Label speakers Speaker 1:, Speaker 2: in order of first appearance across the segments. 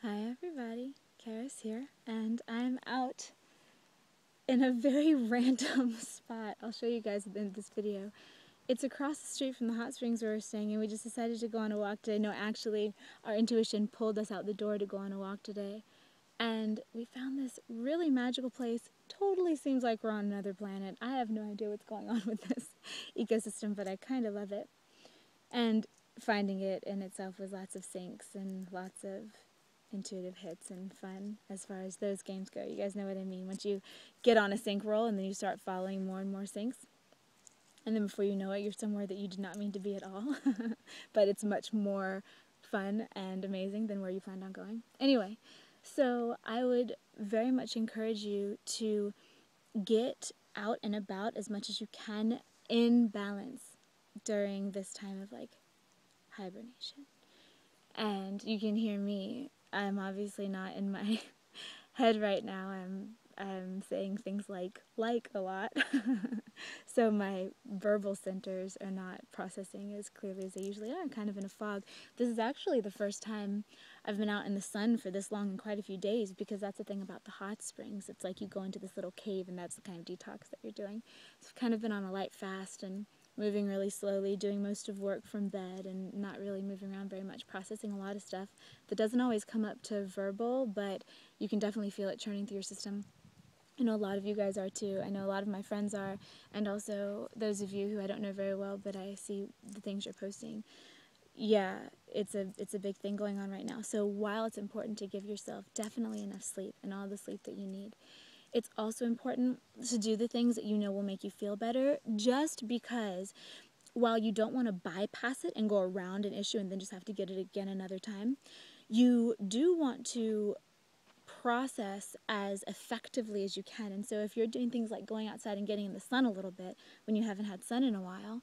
Speaker 1: Hi everybody, Karis here, and I'm out in a very random spot. I'll show you guys at the end of this video. It's across the street from the hot springs where we're staying, and we just decided to go on a walk today. No, actually, our intuition pulled us out the door to go on a walk today, and we found this really magical place. Totally seems like we're on another planet. I have no idea what's going on with this ecosystem, but I kind of love it. And finding it in itself was lots of sinks and lots of intuitive hits and fun as far as those games go. You guys know what I mean. Once you get on a sync roll and then you start following more and more syncs, and then before you know it, you're somewhere that you did not mean to be at all. But it's much more fun and amazing than where you planned on going. Anyway, so I would very much encourage you to get out and about as much as you can in balance during this time of hibernation. And you can hear me. I'm obviously not in my head right now. I'm saying things like a lot. So my verbal centers are not processing as clearly as they usually are. I'm kind of in a fog. This is actually the first time I've been out in the sun for this long in quite a few days, because that's the thing about the hot springs. It's like you go into this little cave, and that's the kind of detox that you're doing. So I've kind of been on a light fast and moving really slowly, doing most of work from bed and not really moving around very much, processing a lot of stuff that doesn't always come up to verbal, but you can definitely feel it churning through your system. I know a lot of you guys are too. I know a lot of my friends are, and also those of you who I don't know very well, but I see the things you're posting. Yeah, it's a big thing going on right now. So while it's important to give yourself definitely enough sleep and all the sleep that you need, it's also important to do the things that you know will make you feel better, just because while you don't want to bypass it and go around an issue and then just have to get it again another time, you do want to process as effectively as you can. And so if you're doing things like going outside and getting in the sun a little bit when you haven't had sun in a while,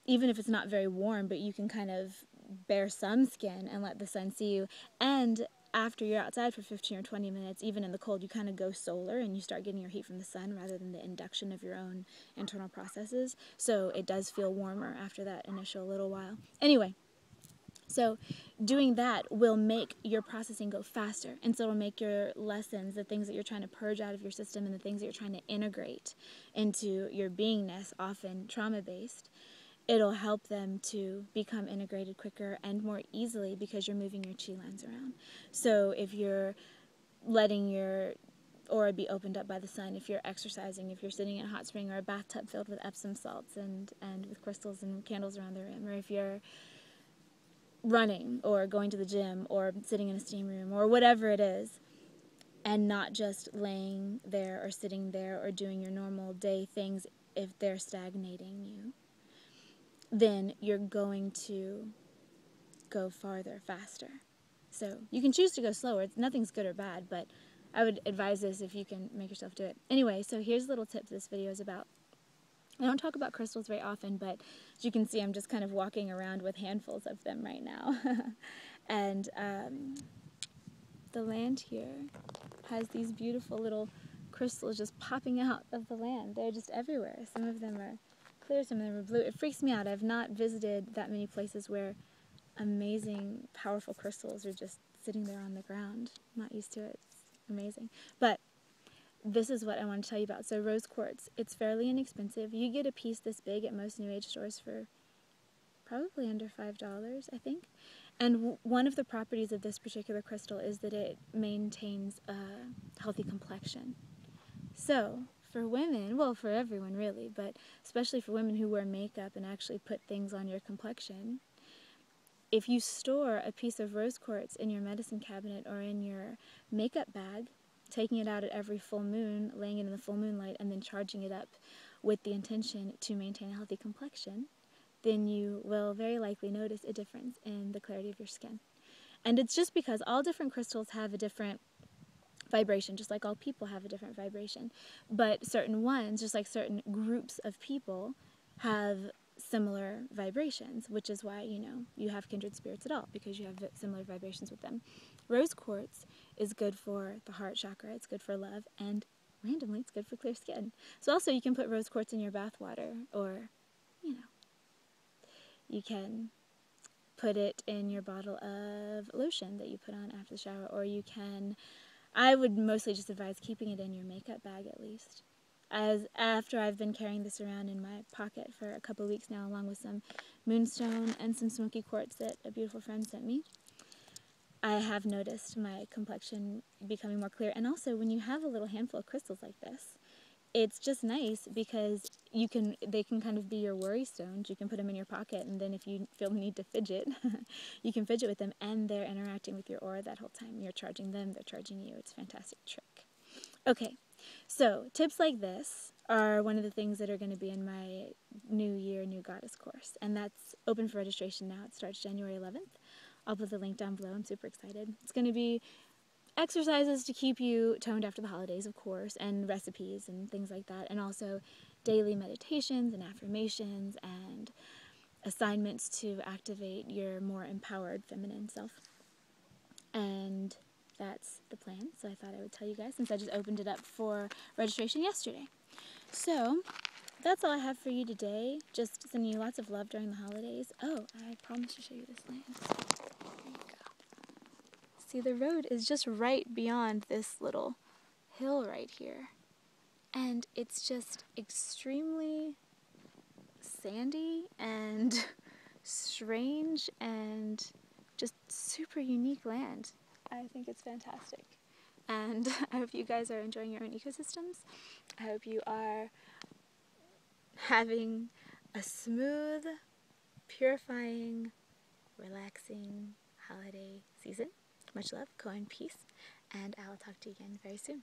Speaker 1: even if it's not very warm, but you can kind of bare some skin and let the sun see you. And after you're outside for 15 or 20 minutes, even in the cold, you kind of go solar and you start getting your heat from the sun rather than the induction of your own internal processes. So it does feel warmer after that initial little while. Anyway, so doing that will make your processing go faster, and so it'll make your lessons, the things that you're trying to purge out of your system and the things that you're trying to integrate into your beingness, often trauma-based, it'll help them to become integrated quicker and more easily because you're moving your chi lines around. So if you're letting your aura be opened up by the sun, if you're exercising, if you're sitting in a hot spring or a bathtub filled with Epsom salts and with crystals and candles around the rim, or if you're running or going to the gym or sitting in a steam room or whatever it is, and not just laying there or sitting there or doing your normal day things, if they're stagnating you, then you're going to go farther, faster. So you can choose to go slower. Nothing's good or bad, but I would advise this if you can make yourself do it. Anyway, so here's a little tip this video is about. I don't talk about crystals very often, but as you can see, I'm just kind of walking around with handfuls of them right now. And the land here has these beautiful little crystals just popping out of the land. They're just everywhere. Some of them are clear, some of them are blue. It freaks me out. I've not visited that many places where amazing, powerful crystals are just sitting there on the ground. I'm not used to it. It's amazing. But this is what I want to tell you about. So rose quartz, it's fairly inexpensive. You get a piece this big at most New Age stores for probably under $5, I think. And one of the properties of this particular crystal is that it maintains a healthy complexion. So for women, well, for everyone really, but especially for women who wear makeup and actually put things on your complexion, if you store a piece of rose quartz in your medicine cabinet or in your makeup bag, taking it out at every full moon, laying it in the full moonlight, and then charging it up with the intention to maintain a healthy complexion, then you will very likely notice a difference in the clarity of your skin. And it's just because all different crystals have a different vibration, just like all people have a different vibration. But certain ones, just like certain groups of people, have similar vibrations, which is why, you have kindred spirits at all, because you have similar vibrations with them. Rose quartz is good for the heart chakra, it's good for love, and randomly it's good for clear skin. So also you can put rose quartz in your bath water, or, you can put it in your bottle of lotion that you put on after the shower, or you can, I would mostly just advise keeping it in your makeup bag at least. As after I've been carrying this around in my pocket for a couple of weeks now, along with some moonstone and some smoky quartz that a beautiful friend sent me, I have noticed my complexion becoming more clear. And also, when you have a little handful of crystals like this, it's just nice because they can kind of be your worry stones. You can put them in your pocket, and then if you feel the need to fidget, you can fidget with them, and they're interacting with your aura that whole time. You're charging them, they're charging you. It's a fantastic trick. Okay, so tips like this are one of the things that are going to be in my New Year, New Goddess course, and that's open for registration now. It starts January 11th. I'll put the link down below. I'm super excited. It's going to be exercises to keep you toned after the holidays, of course, and recipes and things like that, and also daily meditations and affirmations and assignments to activate your more empowered feminine self. And that's the plan, so I thought I would tell you guys since I just opened it up for registration yesterday. So that's all I have for you today. Just sending you lots of love during the holidays. Oh, I promised to show you this land. There you go. See, the road is just right beyond this little hill right here. And it's just extremely sandy and strange and just super unique land. I think it's fantastic. And I hope you guys are enjoying your own ecosystems. I hope you are having a smooth, purifying, relaxing holiday season. Much love, go in peace, and I'll talk to you again very soon.